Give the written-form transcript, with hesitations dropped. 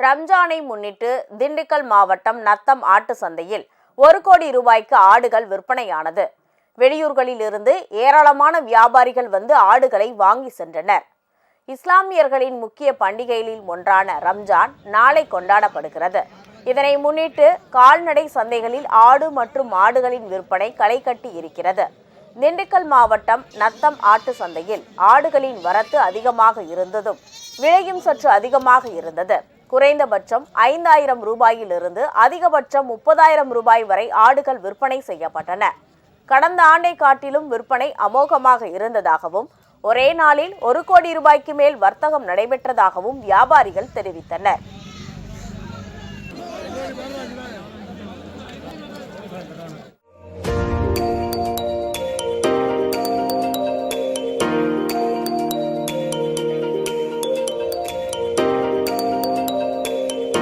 ரம்ஜானை முன்னிட்டு திண்டுக்கல் மாவட்டம் நத்தம் ஆட்டு சந்தையில் 1 கோடி ரூபாய்க்கு ஆடுகள் விற்பனையானது. வெளியூர்களில் இருந்து ஏராளமான வியாபாரிகள் வந்து ஆடுகளை வாங்கி சென்றனர். இஸ்லாமியர்களின் முக்கிய பண்டிகைகளில் ஒன்றான ரம்ஜான் நாளை கொண்டாடப்படுகிறது. இதனை முன்னிட்டு கால்நடை சந்தைகளில் ஆடு மற்றும் மாடுகளின் விற்பனை களை கட்டி இருக்கிறது. திண்டுக்கல் மாவட்டம் நத்தம் ஆட்டு சந்தையில் ஆடுகளின் வரத்து அதிகமாக இருந்ததும் விலையும் சற்று அதிகமாக இருந்தது. குறைந்தபட்சம் 5000 ரூபாயிலிருந்து அதிகபட்சம் 30,000 ரூபாய் வரை ஆடுகள் விற்பனை செய்யப்பட்டன. கடந்த ஆண்டை காட்டிலும் விற்பனை அமோகமாக இருந்ததாகவும் ஒரே நாளில் 1 கோடி ரூபாய்க்கு மேல் வர்த்தகம் நடைபெற்றதாகவும் வியாபாரிகள் தெரிவித்தனர்.